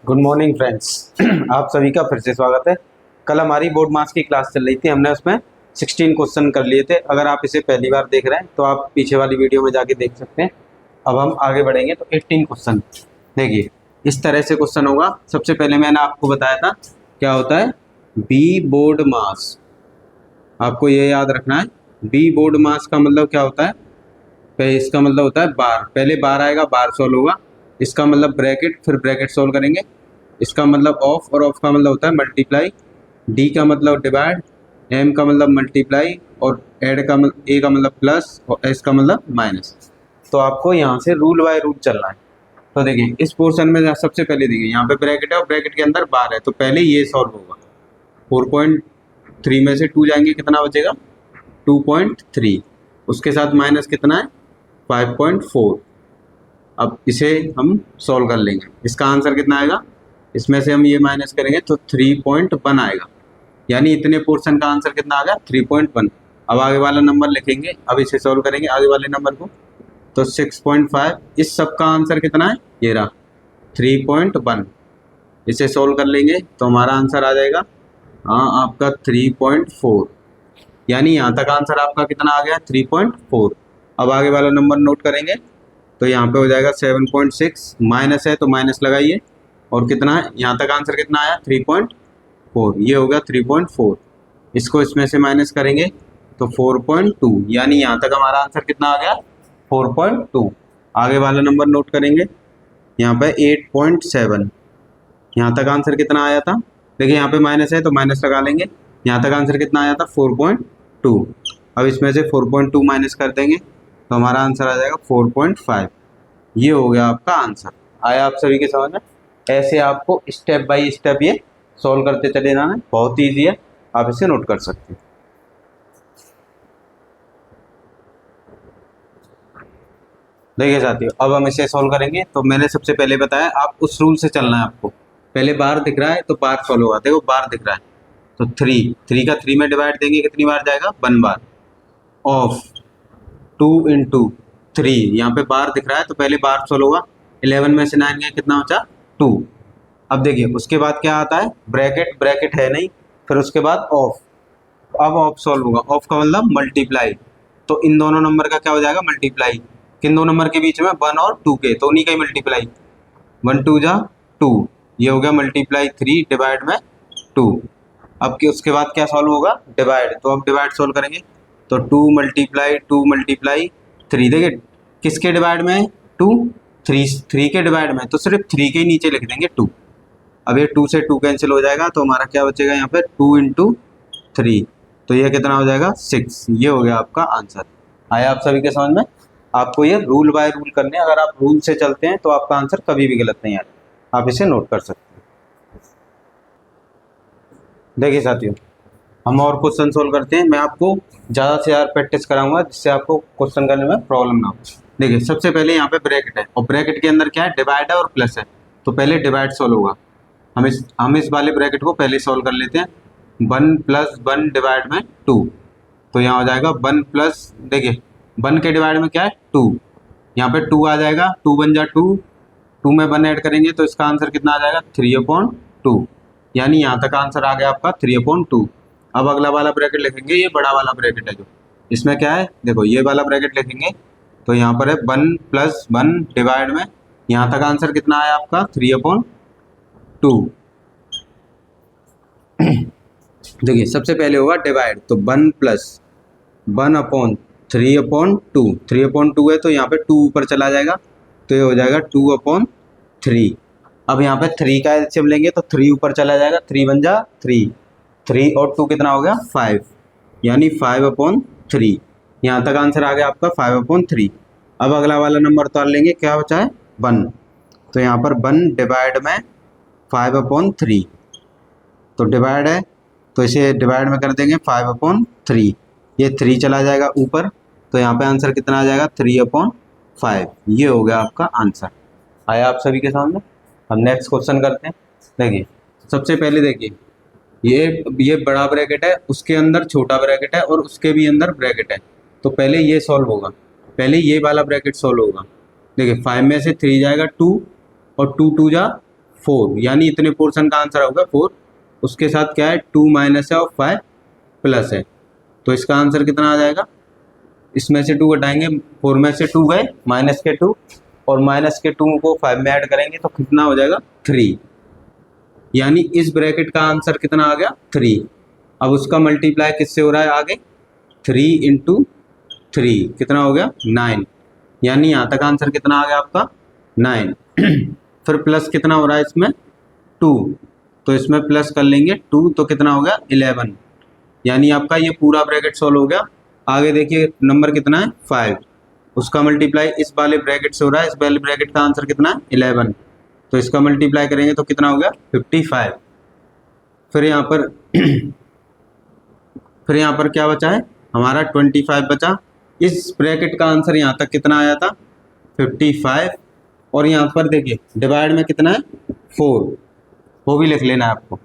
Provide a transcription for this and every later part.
Good morning friends. आप सभी का फिर से स्वागत है। कल हमारी बोर्ड मास की क्लास चल रही थी, हमने उसमें 16 क्वेश्चन कर लिए थे। अगर आप इसे पहली बार देख रहे हैं तो आप पीछे वाली वीडियो में जाके देख सकते हैं। अब हम आगे बढ़ेंगे तो 18 क्वेश्चन देखिए, इस तरह से क्वेश्चन होगा। सबसे पहले मैंने आपको बताया था क्या होता है बी बोर्ड मास। आपको ये याद रखना है, बी बोर्ड मास का मतलब क्या होता है। पहले इसका मतलब होता है बार, पहले बार आएगा, बार सॉल्व होगा। इसका मतलब ब्रैकेट, फिर ब्रैकेट सॉल्व करेंगे। इसका मतलब ऑफ, और ऑफ का मतलब होता है मल्टीप्लाई। डी का मतलब डिवाइड, एम का मतलब मल्टीप्लाई, और एड का मतलब ए का मतलब प्लस, और एस का मतलब माइनस। तो आपको यहाँ से रूल बाय रूल चलना है। तो देखिए इस पोर्शन में सबसे पहले देखिए यहाँ पे ब्रैकेट है और ब्रैकेट के अंदर बार है, तो पहले ये सॉल्व होगा। 4.3 में से 2 जाएंगे, कितना बचेगा 2.3। उसके साथ माइनस कितना है 5.4। अब इसे हम सॉल्व कर लेंगे। इसका आंसर कितना आएगा, इसमें से हम ये माइनस करेंगे तो 3.1 आएगा। यानी इतने पोर्शन का आंसर कितना आ गया 3.1। अब आगे वाला नंबर लिखेंगे, अब इसे सॉल्व करेंगे आगे वाले नंबर को, तो 6.5। इस सब का आंसर कितना है, ये रहा 3.1। इसे सॉल्व कर लेंगे तो हमारा आंसर आ जाएगा आपका 3.4। यानी यहाँ तक आंसर आपका कितना आ गया 3.4। अब आगे वाला नंबर नोट करेंगे तो यहाँ पे हो जाएगा 7.6। माइनस है तो माइनस लगाइए, और कितना है यहाँ तक आंसर कितना आया 3.4। ये हो गया 3.4। इसको इसमें से माइनस करेंगे तो 4.2। यानी यहाँ तक हमारा आंसर कितना आ गया 4.2। आगे वाला नंबर नोट करेंगे, यहाँ पे 8.7। यहाँ तक आंसर कितना आया था, देखिए यहाँ पे माइनस है तो माइनस लगा लेंगे। यहाँ तक आंसर कितना आया था 4.2। अब इसमें से 4.2 माइनस कर देंगे तो हमारा आंसर आ जाएगा 4.5। ये हो गया आपका आंसर। आया आप सभी के समझ में। ऐसे आपको स्टेप बाय स्टेप ये सॉल्व करते चले जाना है, बहुत ईजी है, आप इसे नोट कर सकते हैं। देखिए साथियों, अब हम इसे सॉल्व करेंगे। तो मैंने सबसे पहले बताया आप उस रूल से चलना है आपको। पहले बार दिख रहा है तो बार सॉल्व होगा। देखो बार दिख रहा है तो 3 का 3 में डिवाइड देंगे, कितनी बार जाएगा 1 बार। ऑफ 2 × 3, यहाँ पे बार दिख रहा है तो पहले बार सॉल्व होगा। 11 में से 9 गए, कितना बचा 2। अब देखिए उसके बाद क्या आता है ब्रैकेट, ब्रैकेट है नहीं, फिर उसके बाद ऑफ। अब ऑफ सॉल्व होगा, ऑफ का मतलब मल्टीप्लाई। तो इन दोनों नंबर का क्या हो जाएगा मल्टीप्लाई। किन दो नंबर के बीच में 1 और 2 के, तो उन्हीं का ही मल्टीप्लाई। 1 2 जा 2, ये हो गया मल्टीप्लाई 3 डिवाइड में 2। अब के उसके बाद क्या सॉल्व होगा डिवाइड, तो अब डिवाइड सॉल्व करेंगे तो 2 × 2 × 3। देखिए किसके डिवाइड में है 2, 3 के डिवाइड में, तो सिर्फ 3 के नीचे लिख देंगे 2। अब ये 2 से 2 कैंसिल हो जाएगा तो हमारा क्या बचेगा यहाँ पे 2 × 3, तो ये कितना हो जाएगा 6। ये हो गया आपका आंसर। आया आप सभी के समझ में। आपको ये रूल बाय रूल करने, अगर आप रूल से चलते हैं तो आपका आंसर कभी भी गलत नहीं आएगा। आप इसे नोट कर सकते हैं। देखिए साथियों, हम और क्वेश्चन सोल्व करते हैं। मैं आपको ज़्यादा से ज़्यादा प्रैक्टिस कराऊंगा जिससे आपको क्वेश्चन करने में प्रॉब्लम ना हो। देखिए सबसे पहले यहाँ पे ब्रैकेट है, और ब्रैकेट के अंदर क्या है डिवाइड है और प्लस है, तो पहले डिवाइड सॉल्व होगा। हम इस वाले ब्रैकेट को पहले सॉल्व कर लेते हैं। 1 + 1 डिवाइड में 2, तो यहाँ हो जाएगा 1 प्लस, देखिए 1 के डिवाइड में क्या है 2, यहाँ पे 2 आ जाएगा। 2 × 1 = 2, 2 में 1 ऐड करेंगे तो इसका आंसर कितना आ जाएगा 3/2। यानी यहाँ तक आंसर आ गया आपका 3/2। अब अगला वाला ब्रैकेट लिखेंगे, ये बड़ा वाला ब्रैकेट है जो, इसमें क्या है देखो ये वाला ब्रैकेट लिखेंगे तो यहाँ पर है 1 + 1 डिवाइड में, यहाँ तक आंसर कितना आया आपका 3/2। देखिए सबसे पहले होगा डिवाइड, तो 1 + 1/3/2। 3/2 है तो यहाँ पे 2 ऊपर चला जाएगा तो ये हो जाएगा 2/3। अब यहाँ पे 3 का एलसीएम लेंगे तो 3 ऊपर चला जाएगा, 3 × 1 = 3, 3 और 2 कितना हो गया 5, यानी 5/3। यहाँ तक आंसर आ गया आपका 5/3। अब अगला वाला नंबर उतार लेंगे, क्या बचा है 1, तो यहाँ पर 1 डिवाइड में 5/3, तो डिवाइड है तो इसे डिवाइड में कर देंगे 5/3। ये 3 चला जाएगा ऊपर, तो यहाँ पे आंसर कितना आ जाएगा 3/5। ये हो गया आपका आंसर। आया आप सभी के सामने। हम नेक्स्ट क्वेश्चन करते हैं। देखिए सबसे पहले देखिए ये बड़ा ब्रैकेट है, उसके अंदर छोटा ब्रैकेट है, और उसके भी अंदर ब्रैकेट है। तो पहले ये सॉल्व होगा, पहले ये वाला ब्रैकेट सॉल्व होगा। देखिए 5 में से 3 जाएगा 2, और 2 × 2 = 4, यानी इतने पोर्शन का आंसर होगा 4। उसके साथ क्या है, 2 माइनस है और 5 प्लस है, तो इसका आंसर कितना आ जाएगा, इसमें से 2 घटाएंगे, 4 में से 2 गए, माइनस के 2, और माइनस के 2 को 5 में ऐड करेंगे तो कितना हो जाएगा 3, यानी इस ब्रैकेट का आंसर कितना आ गया 3। अब उसका मल्टीप्लाई किससे हो रहा है आगे, 3 इंटू 3 कितना हो गया 9, यानी यहाँ तक आंसर कितना आ गया आपका 9। फिर प्लस कितना हो रहा है इसमें 2, तो इसमें प्लस कर लेंगे 2, तो कितना हो गया 11, यानी आपका ये पूरा ब्रैकेट सॉल्व हो गया। आगे देखिए नंबर कितना है 5, उसका मल्टीप्लाई इस वाले ब्रैकेट से हो रहा है, इस वाले ब्रैकेट का आंसर कितना है 11, तो इसका मल्टीप्लाई करेंगे तो कितना हो गया 55। फिर यहाँ पर फिर यहाँ पर क्या बचा है हमारा 25 बचा। इस ब्रैकेट का आंसर यहाँ तक कितना आया था 55, और यहाँ पर देखिए डिवाइड में कितना है 4, वो भी लिख लेना है आपको।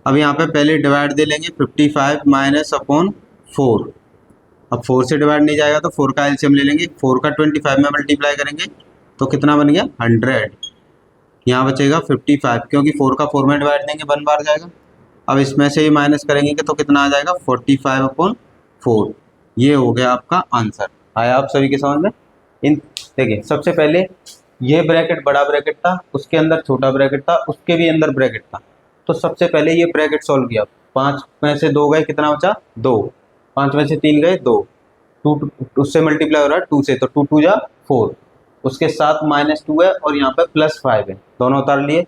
अब यहाँ पे पहले डिवाइड दे लेंगे, 55 माइनस अपॉन 4, अब 4 से डिवाइड नहीं जाएगा तो 4 का एलसीएम ले लेंगे, 4 का 25 में मल्टीप्लाई करेंगे तो कितना बन गया 100, यहाँ बचेगा 55, क्योंकि 4 का 4 में डिवाइड देंगे 1 बार जाएगा। अब इसमें से ये माइनस करेंगे तो कितना आ जाएगा 45 अपॉन 4, ये हो गया आपका आंसर। आया आप सभी के समझ में। इन देखिए सबसे पहले ये ब्रैकेट बड़ा ब्रैकेट था, उसके अंदर छोटा ब्रैकेट था, उसके भी अंदर ब्रैकेट था, तो सबसे पहले ये ब्रैकेट सॉल्व किया, 5 में से 2 गए कितना बचा 2, 5 में से 3 गए 2, 2 उससे मल्टीप्लाई हो रहा है 2 से, तो 2 2 जा 4, उसके साथ -2 है और यहाँ पे +5 है, दोनों उतार लिए।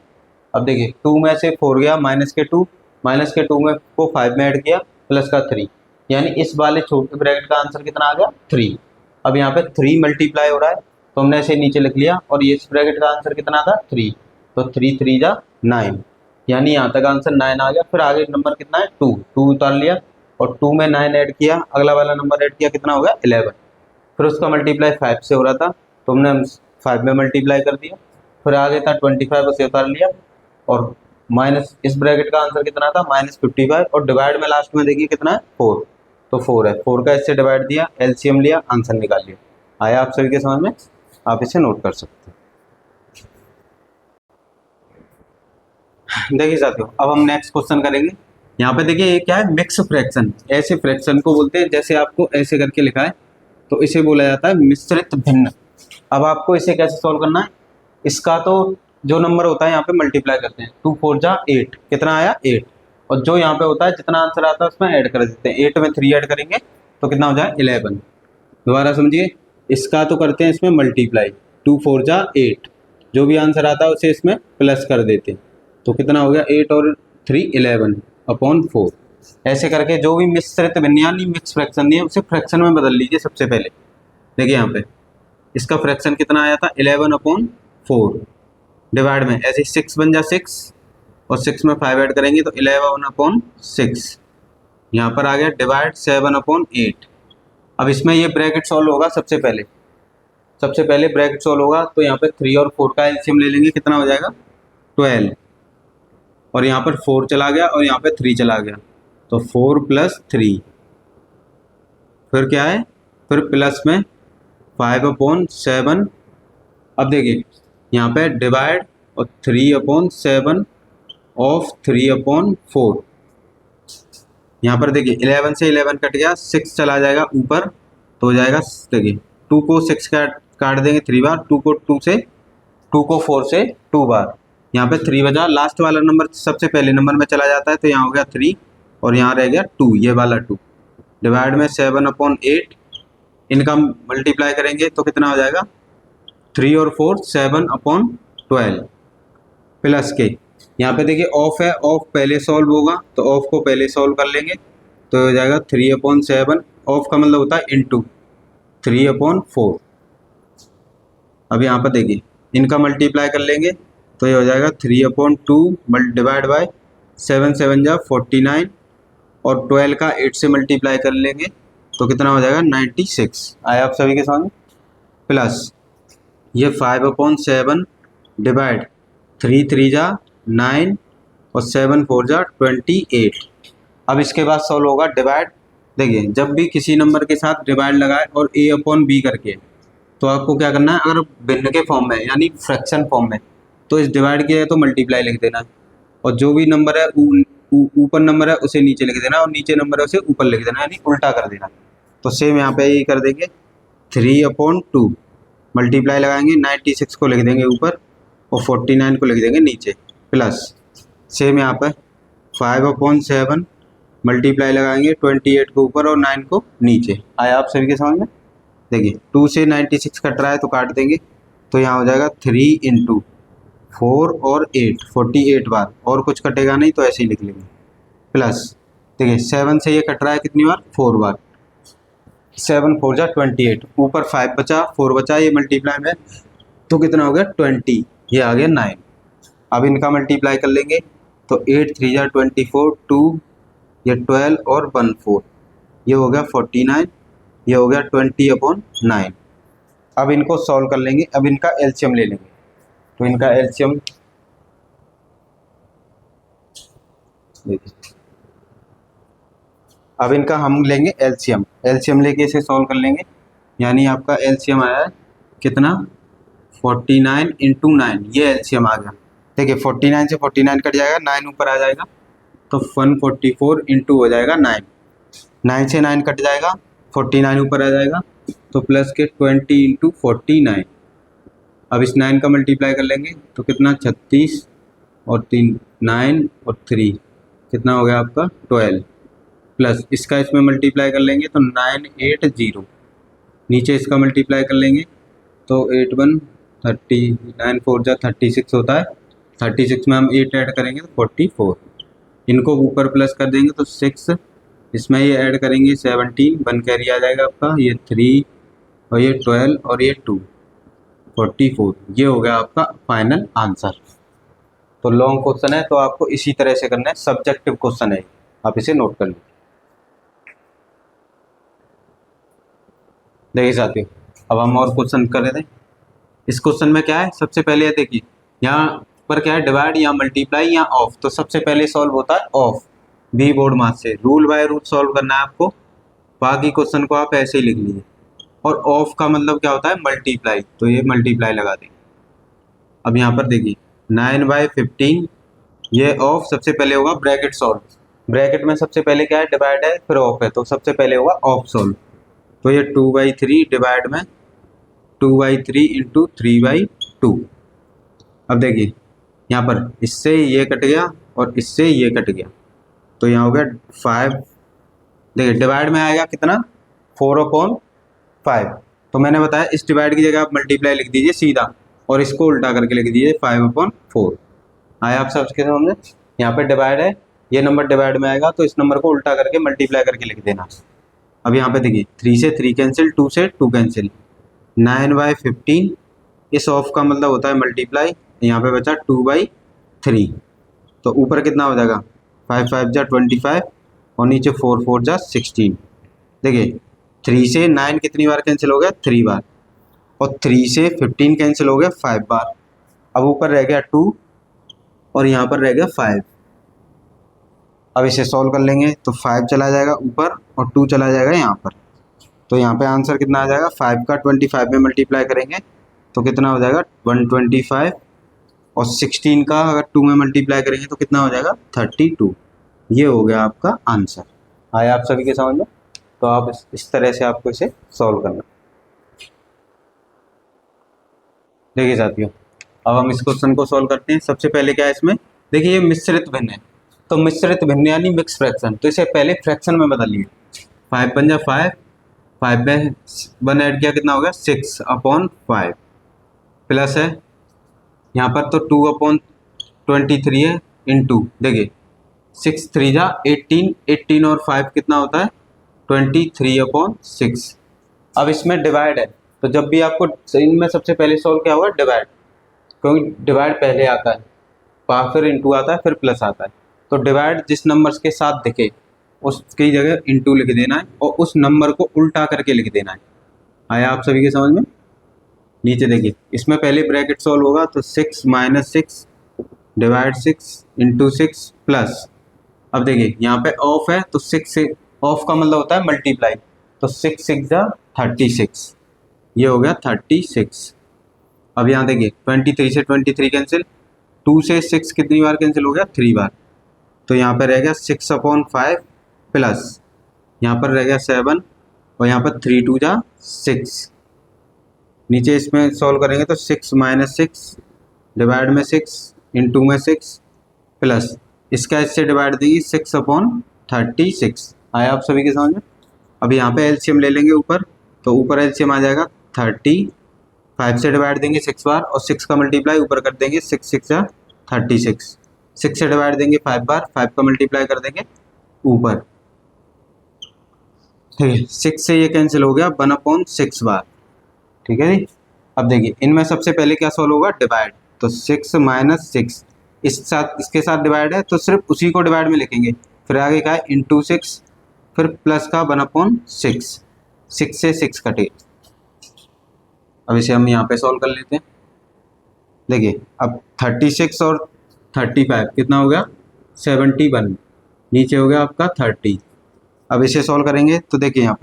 अब देखिए 2 में से 4 गया, माइनस के 2 में को 5 में ऐड किया, प्लस का 3, यानी इस वाले छोटे ब्रैकेट का आंसर कितना आ गया 3। अब यहाँ पे 3 मल्टीप्लाई हो रहा है तो हमने ऐसे नीचे लिख लिया, और ये इस ब्रैकेट का आंसर कितना था 3, तो 3 3 जा 9, यानी यहाँ तक आंसर 9 आ गया। फिर आगे नंबर कितना है 2, 2 उतार लिया और 2 में 9 ऐड किया, अगला वाला नंबर ऐड किया कितना हो गया 11। फिर उसका मल्टीप्लाई 5 से हो रहा था तो हमने 5 में मल्टीप्लाई कर दिया। फिर आगे था 25, उसे उतार लिया, और माइनस इस ब्रैकेट का आंसर कितना था -55, और डिवाइड में लास्ट में देखिए कितना है 4, तो 4 है, 4 का इससे डिवाइड दिया, एलसीएम लिया, आंसर निकाल लिया। आया आप सभी के समझ में, आप इसे नोट कर सकते हैं। देखिए साथियों अब हम नेक्स्ट क्वेश्चन करेंगे। यहाँ पे देखिए ये क्या है मिक्स फ्रैक्शन, ऐसे फ्रैक्शन को बोलते हैं, जैसे आपको ऐसे करके लिखा है तो इसे बोला जाता है मिश्रित भिन्न। अब आपको इसे कैसे सॉल्व करना है, इसका तो जो नंबर होता है यहाँ पे मल्टीप्लाई करते हैं, 2 4 जा 8, कितना आया 8, और जो यहाँ पे होता है जितना आंसर आता है उसमें ऐड कर देते हैं, 8 में 3 ऐड करेंगे तो कितना हो जाए 11। दोबारा समझिए, इसका तो करते हैं इसमें मल्टीप्लाई, 2 4 जा 8, जो भी आंसर आता है उसे इसमें प्लस कर देते हैं, तो कितना हो गया 8 और 3 11 अपॉन 4। ऐसे करके जो भी मिश्रित भिन्न यानी मिक्स फ्रैक्शन नहीं है उसे फ्रैक्शन में बदल लीजिए। सबसे पहले देखिए यहाँ पे इसका फ्रैक्शन कितना आया था 11 अपॉन 4, डिवाइड में ऐसे 6 बन जा 6, और 6 में 5 ऐड करेंगे तो 11 अपॉन 6, यहाँ पर आ गया डिवाइड 7 अपॉन 8। अब इसमें ये ब्रैकेट सॉल्व होगा, सबसे पहले ब्रैकेट सॉल्व होगा तो यहाँ पे 3 और 4 का एलसीएम ले लेंगे, कितना हो जाएगा 12, और यहाँ पर 4 चला गया और यहाँ पे 3 चला गया, तो 4 + 3, फिर क्या है फिर प्लस में 5 अपॉन 7। अब देखिए यहाँ पे डिवाइड और 3 अपॉन 7 ऑफ 3 अपॉन 4, यहाँ पर देखिए 11 से 11 कट गया, 6 चला जाएगा ऊपर तो हो जाएगा, देखिए 2 को 6 काट देंगे 3 बार, 2 को 4 से 2 बार, यहाँ पे 3 बजा, लास्ट वाला नंबर सबसे पहले नंबर में चला जाता है तो यहाँ हो गया 3 और यहाँ रह गया 2, ये वाला 2, डिवाइड में 7 अपॉन 8, इनका मल्टीप्लाई करेंगे तो कितना हो जाएगा 3 और 4 7 अपॉन 12 प्लस के, यहाँ पे देखिए ऑफ है, ऑफ पहले सॉल्व होगा तो ऑफ को पहले सॉल्व कर लेंगे तो हो जाएगा 3 अपॉन 7, ऑफ का मतलब होता है इंटू 3 अपॉन 4। अब यहाँ पर देखिए इनका मल्टीप्लाई कर लेंगे तो ये हो जाएगा 3 अपॉन 2 डिवाइड बाय 7 7 जा 49, और 12 का 8 से मल्टीप्लाई कर लेंगे तो कितना हो जाएगा 96। आया आप सभी के सामने, प्लस ये 5 अपॉन 7 डिवाइड 3 3 जा 9 और 7 4 जा 28। अब इसके बाद सॉल्व होगा डिवाइड। देखिए जब भी किसी नंबर के साथ डिवाइड लगाए और a अपॉन b करके, तो आपको क्या करना है, अगर भिन्न के फॉर्म में यानी फ्रैक्शन फॉर्म में तो इस डिवाइड किया है तो मल्टीप्लाई लिख देना, और जो भी नंबर है ऊपर नंबर है उसे नीचे लिख देना, और नीचे नंबर है उसे ऊपर लिख देना, यानी उल्टा कर देना। तो सेम यहाँ पे ये कर देंगे 3/2 मल्टीप्लाई लगाएंगे, 96 को लिख देंगे ऊपर और 49 को लिख देंगे नीचे, प्लस सेम यहाँ पे 5/7 मल्टीप्लाई लगाएंगे 28 को ऊपर और 9 को नीचे। आया आप सभी के समझ में? देखिए 2 से 96 कट रहा है तो काट देंगे, तो यहाँ हो जाएगा 3 × 4 और 8 48 बार, और कुछ कटेगा नहीं तो ऐसे ही लिख लेंगे, प्लस देखिए 7 से ये कट रहा है कितनी बार, 4 बार, 7 4 जा 28, ऊपर 5 बचा 4 बचा, ये मल्टीप्लाई में तो कितना हो गया 20, ये आ गया 9। अब इनका मल्टीप्लाई कर लेंगे तो 8 3 जा 24, 2 ये 12 और 1 4, ये हो गया 49, ये हो गया 20/9। अब इनको सॉल्व कर लेंगे, अब इनका एलसीएम ले लेंगे, तो इनका एलसीएम देखिए, अब इनका हम लेंगे एलसीएम लेके इसे सॉल्व कर लेंगे, यानी आपका एलसीएम आया है कितना 49 × 9, ये एलसीएम आ गया। देखिए 49 से 49 कट जाएगा, 9 ऊपर आ जाएगा तो 144 × हो जाएगा 9, 9 से 9 कट जाएगा 49 ऊपर आ जाएगा तो प्लस के 20 × 49। अब इस 9 का मल्टीप्लाई कर लेंगे तो कितना 36 और 3 9 और 3 कितना हो गया आपका 12, प्लस इसका इसमें मल्टीप्लाई कर लेंगे तो 980, नीचे इसका मल्टीप्लाई कर लेंगे तो 8 1 30 9 4 जा 36 होता है, 36 में हम 8 ऐड करेंगे तो 44, इनको ऊपर प्लस कर देंगे तो 6, इसमें ये ऐड करेंगे 17, 1 कैरी आ जाएगा आपका, ये 3 और ये 12 और ये 2 44, ये हो गया आपका फाइनल आंसर। तो लॉन्ग क्वेश्चन है तो आपको इसी तरह से करना है, सब्जेक्टिव क्वेश्चन है, आप इसे नोट कर लीजिए। देखिए साथियों अब हम और क्वेश्चन कर रहे थे। इस क्वेश्चन में क्या है, सबसे पहले देखिए यहाँ पर क्या है, डिवाइड या मल्टीप्लाई या ऑफ, तो सबसे पहले सॉल्व होता है ऑफ, बी बोर्ड मार्क्स से रूल बाय रूल सॉल्व करना है आपको, बाकी क्वेश्चन को आप ऐसे ही लिख लीजिए। और ऑफ का मतलब क्या होता है मल्टीप्लाई, तो ये मल्टीप्लाई लगा देंगे। अब यहाँ पर देखिए 9/15, ये ऑफ सबसे पहले होगा ब्रैकेट सॉल्व, ब्रैकेट में सबसे पहले क्या है डिवाइड है फिर ऑफ है, तो सबसे पहले होगा ऑफ सॉल्व, तो ये 2/3 डिवाइड में 2/3 × 3/2। अब देखिए यहाँ पर इससे ये कट गया और इससे ये कट गया, तो यहाँ हो गया 5, देखिए डिवाइड में आएगा कितना 4/5, तो मैंने बताया इस डिवाइड की जगह आप मल्टीप्लाई लिख दीजिए सीधा और इसको उल्टा करके लिख दीजिए 5/4। आया आप सबके समझ? यहाँ पे डिवाइड है, ये नंबर डिवाइड में आएगा तो इस नंबर को उल्टा करके मल्टीप्लाई करके लिख देना। अब यहाँ पे देखिए 3 से 3 कैंसिल, 2 से 2 कैंसिल, 9/15, इस ऑफ का मतलब होता है मल्टीप्लाई, यहाँ पे बचा 2/3, तो ऊपर कितना हो जाएगा 5 5 जा 25 और नीचे 4 4 जा 16। देखिए 3 से 9 कितनी बार कैंसिल हो गया 3 बार, और 3 से 15 कैंसिल हो गया 5 बार। अब ऊपर रह गया 2 और यहाँ पर रह गया 5। अब इसे सॉल्व कर लेंगे तो 5 चला जाएगा ऊपर और 2 चला जाएगा यहाँ पर, तो यहाँ पे आंसर कितना आ जाएगा 5 का 25 में मल्टीप्लाई करेंगे तो कितना हो जाएगा 125, और 16 का अगर 2 में मल्टीप्लाई करेंगे तो कितना हो जाएगा 32। ये हो गया आपका आंसर। आया आप सभी के समझ में? तो आप इस तरह से आपको इसे सॉल्व करना। देखिए साथियों अब हम इस क्वेश्चन को सॉल्व करते हैं। सबसे पहले क्या है इसमें, देखिए ये मिश्रित भिन्न है, तो मिश्रित भिन्न यानी मिक्स फ्रैक्शन, तो इसे पहले फ्रैक्शन में बदलिए। 5 बन जा 5, 5 में 1 ऐड किया कितना हो गया 6/5, प्लस है यहाँ पर तो 2/23 है इंटू, देखिए 6 3 जा 18, 18 और 5 कितना होता है 23/6। अब इसमें डिवाइड है, तो जब भी आपको इनमें सबसे पहले सॉल्व क्या होगा डिवाइड, क्योंकि डिवाइड पहले आता है, फिर इंटू आता है, फिर प्लस आता है, तो डिवाइड जिस नंबर्स के साथ दिखे उसकी जगह इंटू लिख देना है और उस नंबर को उल्टा करके लिख देना है। आया आप सभी के समझ में? नीचे देखिए इसमें पहले ब्रैकेट सॉल्व होगा तो 6 - 6 डिवाइड 6 इंटू 6 प्लस, अब देखिए यहाँ पे ऑफ है तो 6 से ऑफ का मतलब होता है मल्टीप्लाई, तो 6 6 जा 36, ये हो गया 36। अब यहाँ देखिए 23 से 23 कैंसिल, 2 से 6 कितनी बार कैंसिल हो गया, 3 बार। तो यहाँ पर रह गया 6/5 प्लस यहाँ पर रह गया 7 और यहाँ पर 3 2 जा 6। नीचे इसमें सॉल्व करेंगे तो 6 - 6 डिवाइड में 6 इंटू में 6 प्लस इसका इससे डिवाइड देंगे 6/36। आया आप सभी के समझ में। अब यहाँ पे एलसीएम ले लेंगे ऊपर, तो ऊपर एलसीएम आ जाएगा 30, 5 से डिवाइड देंगे 6 बार और 6 का मल्टीप्लाई ऊपर कर देंगे 6 6 जा 36। 6 से डिवाइड देंगे 5 बार, 5 का मल्टीप्लाई कर देंगे ऊपर, ठीक है। 6 से ये कैंसिल हो गया 1/6 बार, ठीक है जी। अब देखिए इनमें सबसे पहले क्या सॉल्व होगा, डिवाइड। तो 6 - 6 इसके साथ डिवाइड है तो सिर्फ उसी को डिवाइड में लिखेंगे, फिर आगे क्या है इंटू 6, फिर प्लस का 1/6, 6 से 6 कटे। अब इसे हम यहाँ पे सॉल्व कर लेते हैं। देखिए अब 36 और 35 कितना हो गया, 71, नीचे हो गया आपका 30। अब इसे सॉल्व करेंगे तो देखिए यहाँ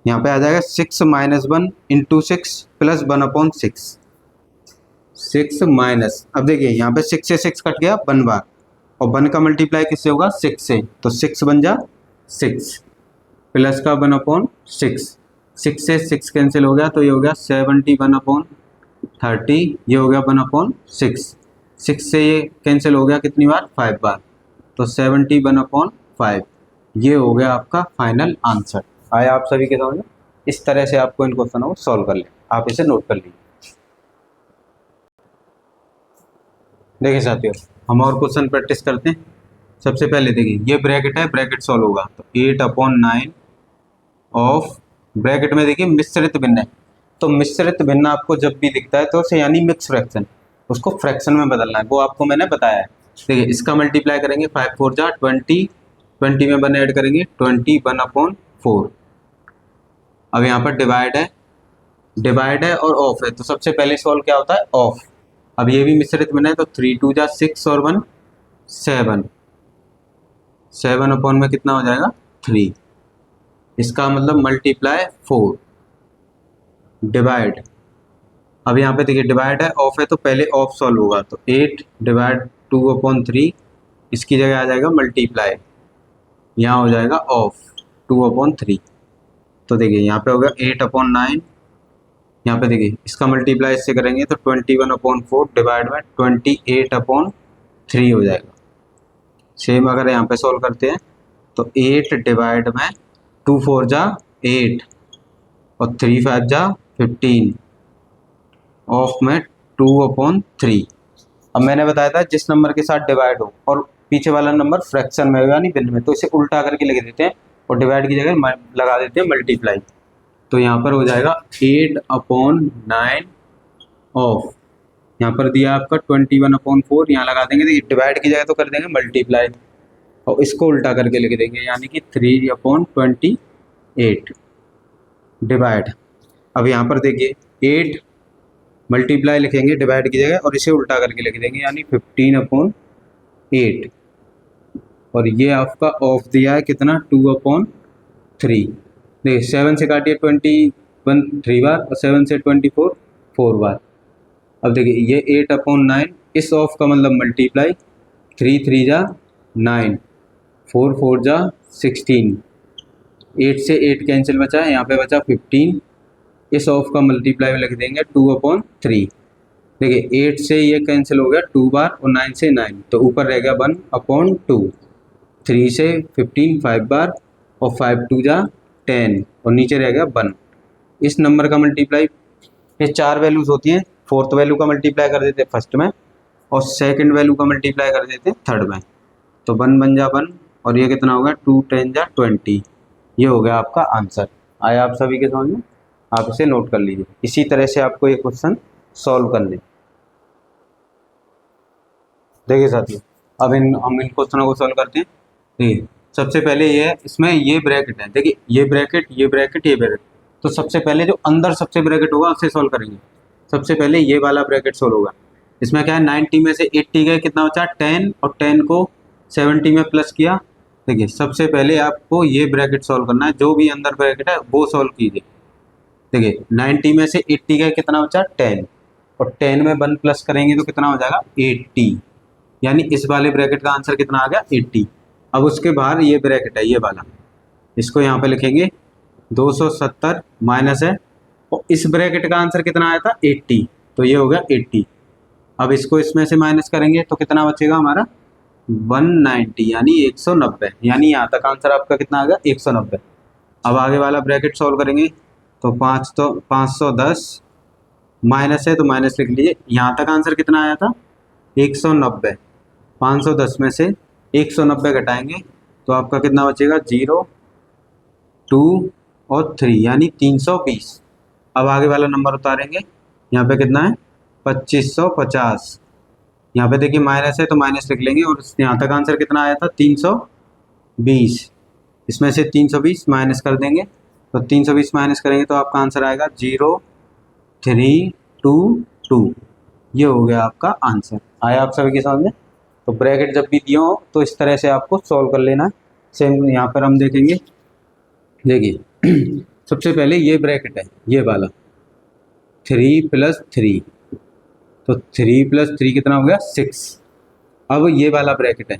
पे आ जाएगा 6 - 1 इंटू 6 प्लस 1/6, 6 माइनस, अब देखिए यहाँ पे 6 से 6 कट गया 1 बार और 1 का मल्टीप्लाई किससे होगा, 6 से, तो 6 बन जा 6 प्लस का 1/6, 6 से 6 कैंसिल हो गया तो ये हो गया 71/30, ये हो गया 1/6, 6 से ये कैंसिल हो गया कितनी बार, 5 बार, तो 71/5, ये हो गया आपका फाइनल आंसर। आया आप सभी के समझ में। इस तरह से आपको इन क्वेश्चनों को सॉल्व कर लें, आप इसे नोट कर लीजिए। देखिए साथियों हम और क्वेश्चन प्रैक्टिस करते हैं। सबसे पहले देखिए ये ब्रैकेट है, ब्रैकेट सॉल्व होगा तो 8/9 ऑफ, ब्रैकेट में देखिए मिश्रित भिन्न है, तो मिश्रित भिन्न आपको जब भी दिखता है तो उसे यानी मिक्स फ्रैक्शन, उसको फ्रैक्शन में बदलना है, वो आपको मैंने बताया है। देखिए इसका मल्टीप्लाई करेंगे 5 4 जा 20, 20 में 1 ऐड करेंगे 20 1/4। अब यहाँ पर डिवाइड है और ऑफ है, तो सबसे पहले सॉल्व क्या होता है, ऑफ। अब ये भी मिश्रित भिन्न है तो 3 2 जा 6 और 1 7, 7 में कितना हो जाएगा 3, इसका मतलब मल्टीप्लाई 4, डिवाइड। अब यहाँ पे देखिए डिवाइड है ऑफ है तो पहले ऑफ सॉल्व होगा, तो 8 डिवाइड 2/3, इसकी जगह आ जाएगा मल्टीप्लाई, यहाँ हो जाएगा ऑफ 2/3। तो देखिए यहाँ पे हो गया 8/9, यहाँ पे देखिए इसका मल्टीप्लाई इससे करेंगे तो 21/4 डिवाइड में 28/3 हो जाएगा। सेम अगर यहाँ पे सॉल्व करते हैं तो 8 डिवाइड में 2 4 जा 8 और 3 5 जा 15, ऑफ में 2/3। अब मैंने बताया था जिस नंबर के साथ डिवाइड हो और पीछे वाला नंबर फ्रैक्शन में हो यानी भिन्न में, तो इसे उल्टा करके लिख देते हैं और डिवाइड की जगह लगा देते हैं मल्टीप्लाई। तो यहाँ पर हो जाएगा 8/9 ऑफ, यहाँ पर दिया आपका 21/4, यहाँ लगा देंगे, देखिए डिवाइड की जगह तो कर देंगे मल्टीप्लाई और इसको उल्टा करके लिख देंगे यानी कि 3/28 डिवाइड। अब यहाँ पर देखिए 8 मल्टीप्लाई लिखेंगे डिवाइड की जगह और इसे उल्टा करके लिख देंगे यानी 15/8 और ये आपका ऑफ दिया है कितना 2/3। देखिए 7 से काटिए 21 3 बार और 7 से 24 4 बार। अब देखिए ये 8/9, इस ऑफ का मतलब मल्टीप्लाई, 3 3 जा 9, 4 4 जा 16, 8 से 8 कैंसिल बचा है, यहाँ पे बचा 15, इस ऑफ का मल्टीप्लाई में लिख देंगे 2/3। देखिए 8 से ये कैंसिल हो गया 2 बार और 9 से 9, तो ऊपर रह गया 1/2, 3 से 15 5 बार और 5 2 जा 10 और नीचे रह गया 1। इस नंबर का मल्टीप्लाई, ये 4 वैल्यूज होती हैं, फोर्थ वैल्यू का मल्टीप्लाई कर देते फर्स्ट में और सेकंड वैल्यू का मल्टीप्लाई कर देते थर्ड में, तो 1 बन जा 1 और ये कितना होगा 2 10 जा 20, ये हो गया आपका आंसर। आया आप सभी के समझ में, आप इसे नोट कर लीजिए। इसी तरह से आपको ये क्वेश्चन सॉल्व करने। देखिए साथियों अब हम इन क्वेश्चनों को सॉल्व करते हैं। देखिए सबसे पहले ये इसमें ये ब्रैकेट है, देखिए ये ब्रैकेट ये ब्रैकेट ये ब्रैकेट, तो सबसे पहले जो अंदर सबसे ब्रैकेट होगा उससे सॉल्व करेंगे। सबसे पहले ये वाला ब्रैकेट सॉल्व होगा, इसमें क्या है 90 में से 80 गए कितना बचा 10 और 10 को 70 में प्लस किया। देखिए सबसे पहले आपको ये ब्रैकेट सॉल्व करना है, जो भी अंदर ब्रैकेट है वो सॉल्व कीजिए। देखिए 90 में से 80 गए कितना बचा 10, और 10 में 1 प्लस करेंगे तो कितना हो जाएगा 80, यानी इस वाले ब्रैकेट का आंसर कितना आ गया 80। अब उसके बाहर ये ब्रैकेट है ये वाला, इसको यहाँ पे लिखेंगे 270 माइनस है, और इस ब्रैकेट का आंसर कितना आया था 80, तो ये हो गया 80। अब इसको इसमें से माइनस करेंगे तो कितना बचेगा हमारा 190, यानी 190, यानी यहाँ तक आंसर आपका कितना आ गया 190। अब आगे वाला ब्रैकेट सॉल्व करेंगे तो 510 माइनस है तो माइनस लिख लीजिए, यहाँ तक आंसर कितना आया था 190। 510 में से 190 घटाएंगे तो आपका कितना बचेगा 0, 2 और 3, यानी 320। अब आगे वाला नंबर उतारेंगे, यहाँ पे कितना है 2550। यहाँ पे देखिए माइनस है तो माइनस लिख लेंगे, और यहाँ तक आंसर कितना आया था 320। इसमें से 320 माइनस कर देंगे, तो 320 माइनस करेंगे तो आपका आंसर आएगा 0322। ये हो गया आपका आंसर। आया आप सभी के सामने। तो ब्रैकेट जब भी दिए हो तो इस तरह से आपको सॉल्व कर लेना। सेम यहाँ पर हम देखेंगे, देखिए सबसे पहले ये ब्रैकेट है ये वाला 3 + 3, तो 3 + 3 कितना हो गया 6। अब ये वाला ब्रैकेट है,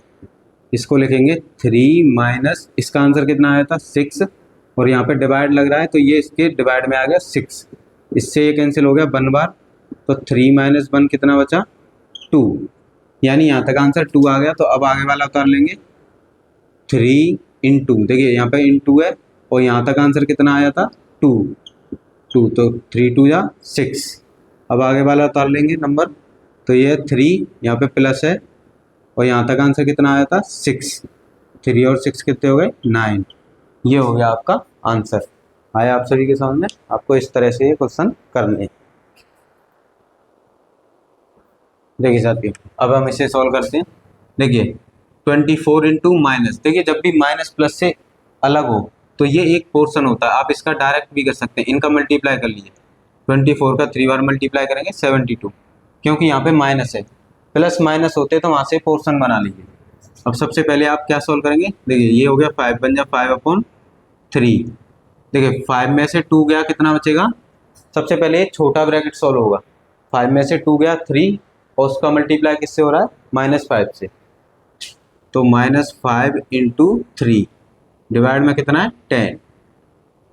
इसको लिखेंगे 3 माइनस, इसका आंसर कितना आया था 6, और यहाँ पे डिवाइड लग रहा है तो ये इसके डिवाइड में आ गया 6, इससे ये कैंसिल हो गया 1 बार, तो 3 - 1 कितना बचा 2, यानी यहाँ तक आंसर 2 आ गया। तो अब आगे वाला उतार लेंगे 3 × 2, देखिए यहाँ पे × है, और यहाँ तक आंसर कितना आया था 2, तो 3 × 2 = 6। अब आगे वाला उतार लेंगे नंबर, तो ये 3 यहाँ पे प्लस है, और यहाँ तक आंसर कितना आया था 6, 3 और 6 कितने हो गए 9। ये हो गया आपका आंसर। आया आप सभी के सामने। आपको इस तरह से ये क्वेश्चन करने हैं। देखिए साथियों, अब हम इसे सॉल्व करते हैं। देखिए 24 × माइनस, देखिए जब भी माइनस प्लस से अलग हो तो ये एक पोर्शन होता है, आप इसका डायरेक्ट भी कर सकते हैं, इनका मल्टीप्लाई कर लीजिए। 24 का 3 बार मल्टीप्लाई करेंगे 72, क्योंकि यहाँ पे माइनस है, प्लस माइनस होते तो वहाँ से पोर्शन बना लीजिए। अब सबसे पहले आप क्या सॉल्व करेंगे, देखिए ये हो गया 5 बन जा 5/3, देखिए 5 में से 2 गया कितना बचेगा, सबसे पहले ये छोटा ब्रैकेट सॉल्व होगा, 5 में से 2 गया 3, और उसका मल्टीप्लाई किससे हो रहा है -5 से, तो -5 × 3 डिवाइड में कितना है 10,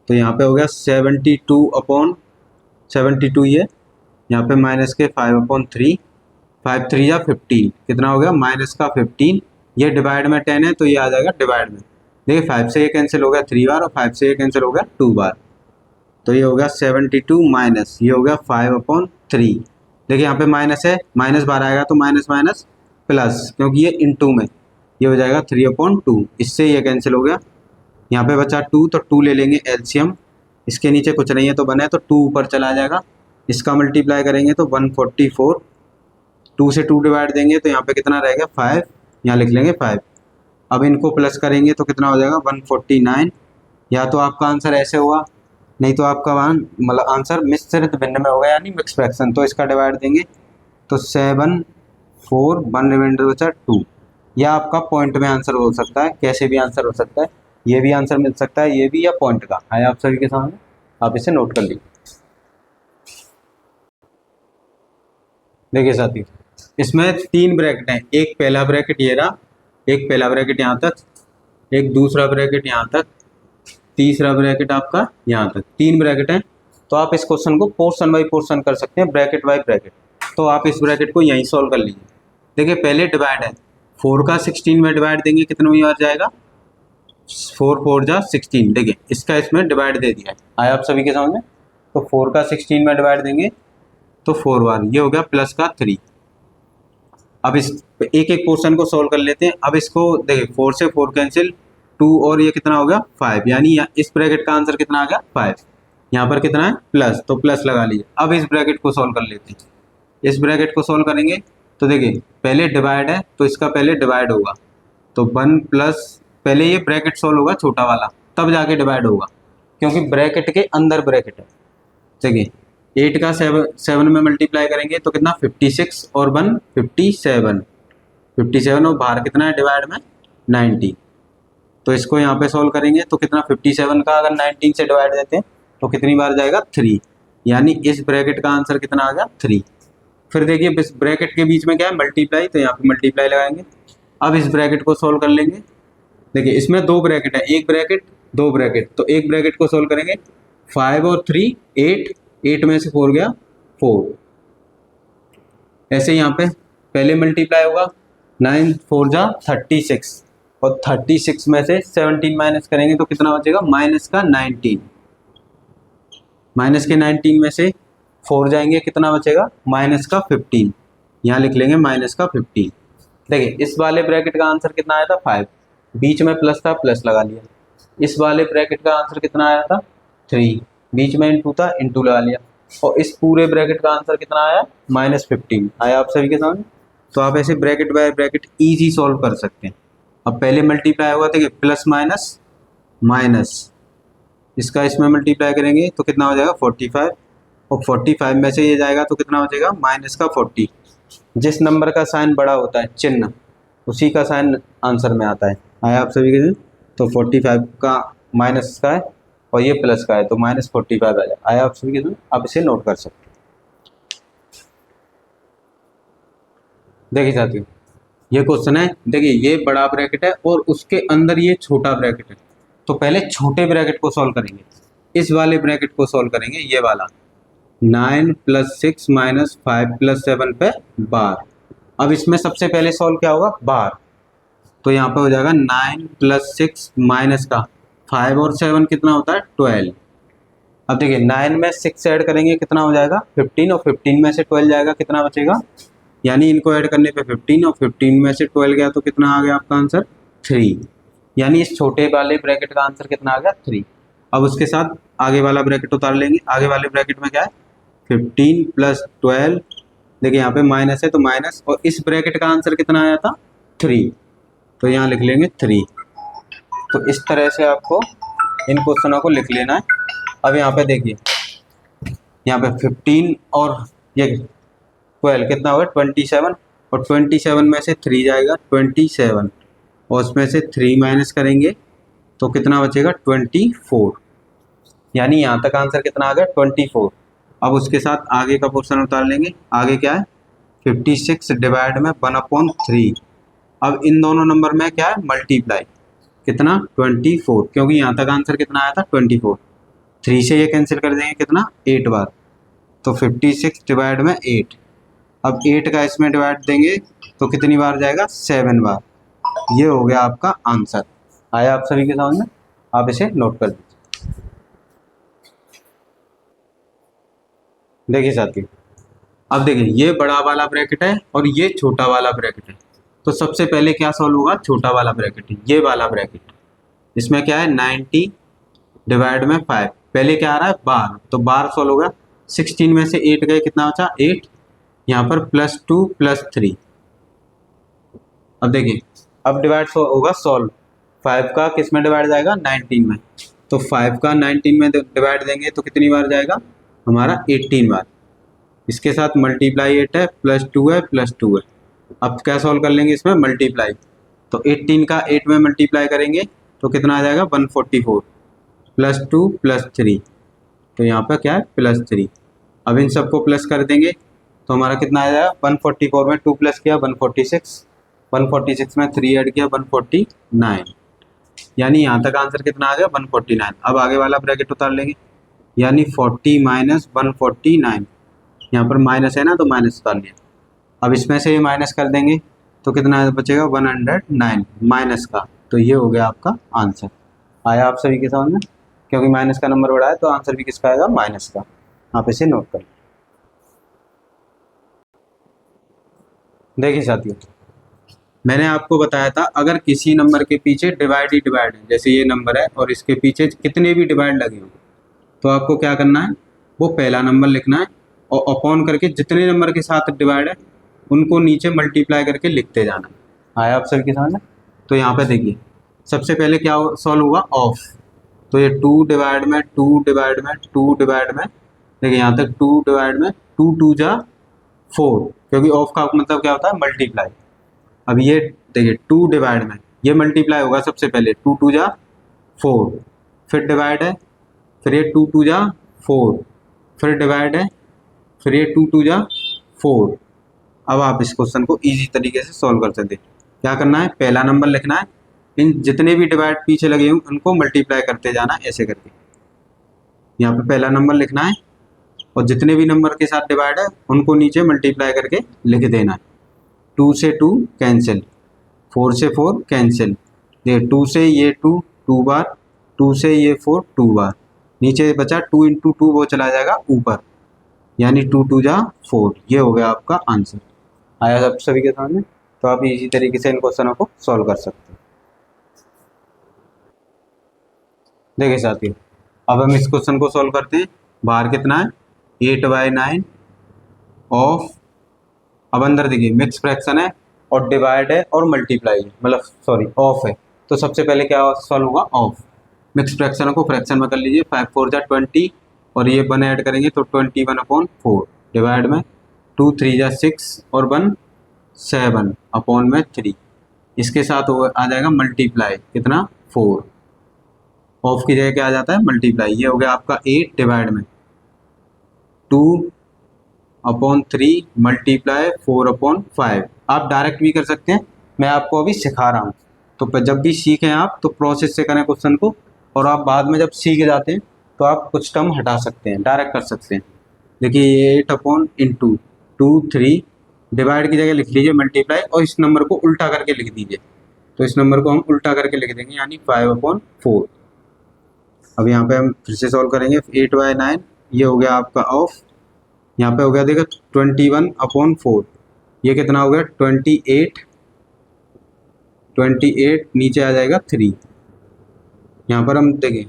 तो यहाँ पे हो गया 72/72, ये यहाँ पे माइनस के 5/3, 5 × 3 = 15, कितना हो गया -15, ये डिवाइड में 10 है तो ये आ जाएगा डिवाइड में। देखिए 5 से ये कैंसिल हो गया 3 बार, और 5 से ये कैंसिल हो गया 2 बार, तो ये हो गया 72 माइनस, ये हो गया 5/3। देखिए यहाँ पे माइनस है, माइनस बार आएगा तो माइनस माइनस प्लस, क्योंकि ये × में, ये हो जाएगा 3/2, इससे ये कैंसिल हो गया। यहाँ पे बचा 2, तो 2 ले लेंगे एलसीएम, इसके नीचे कुछ नहीं है तो बना है, तो 2 ऊपर चला जाएगा, इसका मल्टीप्लाई करेंगे तो 144, 2 से 2 डिवाइड देंगे तो यहाँ पे कितना रहेगा 5, यहाँ लिख लेंगे 5। अब इनको प्लस करेंगे तो कितना हो जाएगा 149, या तो आपका आंसर ऐसे हुआ, नहीं तो आपका मतलब आंसर मिश्रित भिन्न में होगा, यानी मिक्स फ्रैक्शन, तो इसका डिवाइड देंगे तो 7 4 1 रिमाइंडर बचा 2, या आपका पॉइंट में आंसर हो सकता है, कैसे भी आंसर हो सकता है, ये भी आंसर मिल सकता है, ये भी, या पॉइंट का है आप सभी के सामने, आप इसे नोट कर लीजिए। देखिए साथी, इसमें 3 ब्रैकेट हैं, एक पहला ब्रैकेट ये रहा, एक पहला ब्रैकेट यहाँ तक, एक दूसरा ब्रैकेट यहाँ तक, तीसरा ब्रैकेट आपका यहाँ तक, 3 ब्रैकेट हैं। तो आप इस क्वेश्चन को पोर्शन बाई पोर्शन कर सकते हैं, ब्रैकेट बाई ब्रैकेट। तो आप इस ब्रैकेट को यहीं सॉल्व कर लीजिए। देखिए पहले डिवाइड है, 4 का 16 में डिवाइड देंगे कितने में आ जाएगा 4 4 जा 16, देखिए इसका इसमें डिवाइड दे दिया है, आया आप सभी के सामने। तो 4 का 16 में डिवाइड देंगे तो 4 बार, ये हो गया प्लस का 3। अब इस एक एक पोर्शन को सॉल्व कर लेते हैं। अब इसको देखिए 4 से 4 कैंसिल, 2 और ये कितना हो गया 5, यानी इस ब्रैकेट का आंसर कितना आ गया 5। यहाँ पर कितना है प्लस, तो प्लस लगा लीजिए। अब इस ब्रैकेट को सॉल्व कर लेते हैं। इस ब्रैकेट को सॉल्व करेंगे तो देखिए पहले डिवाइड है तो इसका पहले डिवाइड होगा, तो 1 प्लस, पहले ये ब्रैकेट सॉल्व होगा छोटा वाला, तब जाके डिवाइड होगा, क्योंकि ब्रैकेट के अंदर ब्रैकेट है। देखिए 8 का 7 में मल्टीप्लाई करेंगे तो कितना 56 और 1 57, 57 और बाहर कितना है डिवाइड में 90। तो इसको यहाँ पे सॉल्व करेंगे तो कितना 57 का अगर 19 से डिवाइड देते हैं तो कितनी बार जाएगा 3, यानी इस ब्रैकेट का आंसर कितना आ गया 3। फिर देखिए इस ब्रैकेट के बीच में क्या है, मल्टीप्लाई, तो यहाँ पे मल्टीप्लाई लगाएंगे। अब इस ब्रैकेट को सोल्व कर लेंगे। देखिए इसमें दो ब्रैकेट है, एक ब्रैकेट दो ब्रैकेट, तो एक ब्रैकेट को सोल्व करेंगे 5 और 3 8, 8 में से 4 गया 4। ऐसे यहाँ पे पहले मल्टीप्लाई होगा 9 4 जा 36, और 36 में से 17 माइनस करेंगे तो कितना बचेगा, माइनस का 19। माइनस के 19 में से 4 जाएंगे, कितना बचेगा, माइनस का 15। यहाँ लिख लेंगे माइनस का 15। देखिए इस वाले ब्रैकेट का आंसर कितना आया था 5, बीच में प्लस था प्लस लगा लिया। इस वाले ब्रैकेट का आंसर कितना आया था 3, बीच में इंटू था इंटू लगा लिया। और इस पूरे ब्रैकेट का आंसर कितना आया, -15 आया आप सभी के सामने। तो आप ऐसे bracket bye bracket easy solve कर सकते हैं। अब पहले मल्टीप्लाई होगा, देखिए प्लस माइनस माइनस, इसका इसमें मल्टीप्लाई करेंगे तो कितना हो जाएगा 45, और 45 में से ये जाएगा तो कितना हो जाएगा, माइनस का 40। जिस नंबर का साइन बड़ा होता है चिन्ह, उसी का साइन आंसर में आता है। आया आप सभी के, तो 45 का माइनस का है और ये प्लस का है, तो -45 आ जाए। आया आप सभी के, आप इसे नोट कर सकते हैं। देखिए साथियों ये क्वेश्चन है, देखिए ये बड़ा ब्रैकेट है और उसके अंदर ये छोटा ब्रैकेट है। तो पहले छोटे ब्रैकेट को सॉल्व करेंगे, इस वाले ब्रैकेट को सॉल्व करेंगे, ये वाला 9 + 6 - 5 + 7 पे बार। अब इसमें सबसे पहले सॉल्व क्या होगा, बार, तो यहाँ पे हो जाएगा 9 + 6 माइनस का 5 और 7 कितना होता है 12। अब देखिए 9 में 6 ऐड करेंगे कितना हो जाएगा 15, और 15 में से 12 जाएगा कितना बचेगा, यानी इनको ऐड करने पे 15, और 15 में से 12 गया तो कितना आ गया आपका आंसर 3। यानी इस छोटे वाले ब्रैकेट का आंसर कितना आ गया 3। अब उसके साथ आगे वाला ब्रैकेट उतार लेंगे। आगे वाले ब्रैकेट में क्या है 15 + 12, देखिए यहाँ पे माइनस है तो माइनस, और इस ब्रैकेट का आंसर कितना आया था 3, तो यहाँ लिख लेंगे 3। तो इस तरह से आपको इन क्वेश्चनों को लिख लेना है। अब यहाँ पे देखिए, यहाँ पे 15 और ये 12 कितना होगा 27, और 27 में से 3 जाएगा 27, और उसमें से 3 माइनस करेंगे तो कितना बचेगा 24। यानी यहाँ तक आंसर कितना आ गया 24। अब उसके साथ आगे का पोर्शन उतार लेंगे। आगे क्या है 56 डिवाइड में 1/3। अब इन दोनों नंबर में क्या है मल्टीप्लाई, कितना 24, क्योंकि यहाँ तक आंसर कितना आया था 24। 3 से ये कैंसिल कर देंगे कितना 8 बार, तो 56 डिवाइड में 8। अब 8 का इसमें डिवाइड देंगे तो कितनी बार जाएगा 7 बार। ये हो गया आपका आंसर। आया आप सभी के सामने, आप इसे नोट कर दीजिए। देखिए साथियों अब देखिए ये बड़ा वाला ब्रैकेट है और ये छोटा वाला ब्रैकेट है। तो सबसे पहले क्या सॉल्व होगा, छोटा वाला ब्रैकेट, ये वाला ब्रैकेट, इसमें क्या है 90 डिवाइड में 5। पहले क्या आ रहा है बार, तो बार सॉल्व होगा। 16 में से 8 गए कितना बचा 8, यहाँ पर +2 + 3। अब देखिए अब डिवाइड होगा सॉल्व, 5 का किस में डिवाइड जाएगा 19 में, तो 5 का 19 में डिवाइड देंगे तो कितनी बार जाएगा हमारा 18 बार। इसके साथ मल्टीप्लाई 8 है, +2 है, +2 है। अब क्या सॉल्व कर लेंगे इसमें मल्टीप्लाई, तो 18 का 8 में मल्टीप्लाई करेंगे तो कितना आ जाएगा 144, +2 + 3, तो यहाँ पर क्या है +3। अब इन सबको प्लस कर देंगे तो हमारा कितना आ जाएगा 144 में 2 प्लस किया 146, 146 में 3 ऐड किया 149। यानी यहाँ तक आंसर कितना आ गया 149। अब आगे वाला ब्रैकेट उतार लेंगे, यानी 40 - 149, यहाँ पर माइनस है ना तो माइनस उतार लिया। अब इसमें से ये माइनस कर देंगे तो कितना बचेगा 109 माइनस का, तो ये हो गया आपका आंसर। आया आप सभी के सामने, क्योंकि माइनस का नंबर बड़ा है तो आंसर भी किसका आएगा माइनस का। आप इसे नोट कर। देखिए साथियों मैंने आपको बताया था अगर किसी नंबर के पीछे डिवाइड ही डिवाइड है, जैसे ये नंबर है और इसके पीछे कितने भी डिवाइड लगे हो, तो आपको क्या करना है वो पहला नंबर लिखना है और अपॉन करके जितने नंबर के साथ डिवाइड है उनको नीचे मल्टीप्लाई करके लिखते जाना है। आया आप सभी के सामने। तो यहाँ पे देखिए सबसे पहले क्या सॉल्व हुआ ऑफ, तो ये 2 डिवाइड में 2 डिवाइड में 2 डिवाइड में, देखिए यहाँ तक 2 डिवाइड में 2 2 जा 4, क्योंकि ऑफ का मतलब क्या होता है मल्टीप्लाई। अब ये देखिए 2 डिवाइड में ये मल्टीप्लाई होगा सबसे पहले 2 2 जा 4, फिर डिवाइड है, फिर ये 2 2 जा 4, फिर डिवाइड है, फिर ये 2 2 जा 4, अब आप इस क्वेश्चन को इजी तरीके से सॉल्व कर सकते हैं। क्या करना है, पहला नंबर लिखना है, इन जितने भी डिवाइड पीछे लगे हों उनको मल्टीप्लाई करते जाना ऐसे करके। यहाँ पे पहला नंबर लिखना है और जितने भी नंबर के साथ डिवाइड है उनको नीचे मल्टीप्लाई करके लिख देना है। 2 से 2 कैंसिल, 4 से 4 कैंसिल, ये 2 से ये 2 2 बार, 2 से ये 4 2 बार, नीचे बचा 2 इंटू 2 वो चला जाएगा ऊपर, यानी 2 2 जा 4। ये हो गया आपका आंसर। आया आप सभी के सामने, तो आप इसी तरीके से इन क्वेश्चनों को सॉल्व कर सकते हैं। देखिए साथियों, अब हम इस क्वेश्चन को सॉल्व करते हैं। बाहर कितना है, 8/9 ऑफ, अब अंदर देखिए मिक्स फ्रैक्शन है और डिवाइड है और मल्टीप्लाई है, मतलब सॉरी ऑफ है। तो सबसे पहले क्या सॉल्व होगा, ऑफ। मिक्स फ्रैक्शन को फ्रैक्शन में कर लीजिए, 5 4 जा 20 और ये 1 ऐड करेंगे तो 21/4, डिवाइड में 2 3 जा 6 और 1 7 अपॉन में 3। इसके साथ आ जाएगा मल्टीप्लाई, कितना 4, ऑफ की जगह क्या आ जाता है मल्टीप्लाई। ये हो गया आपका 8 डिवाइड में 2/3 मल्टीप्लाई 4/5। आप डायरेक्ट भी कर सकते हैं, मैं आपको अभी सिखा रहा हूँ। तो जब भी सीखें आप तो प्रोसेस से करें क्वेश्चन को, और आप बाद में जब सीख जाते हैं तो आप कुछ टर्म हटा सकते हैं, डायरेक्ट कर सकते हैं। देखिए ये 8/2 3 डिवाइड की जगह लिख लीजिए मल्टीप्लाई, और इस नंबर को उल्टा करके लिख दीजिए। तो इस नंबर को हम उल्टा करके लिख देंगे, यानी 5/4। अब यहाँ पे हम फिर से सॉल्व करेंगे। 8/9 ये हो गया आपका ऑफ, यहाँ पे हो गया देखो 21/4, ये कितना हो गया 28 नीचे आ जाएगा 3। यहाँ पर हम देखें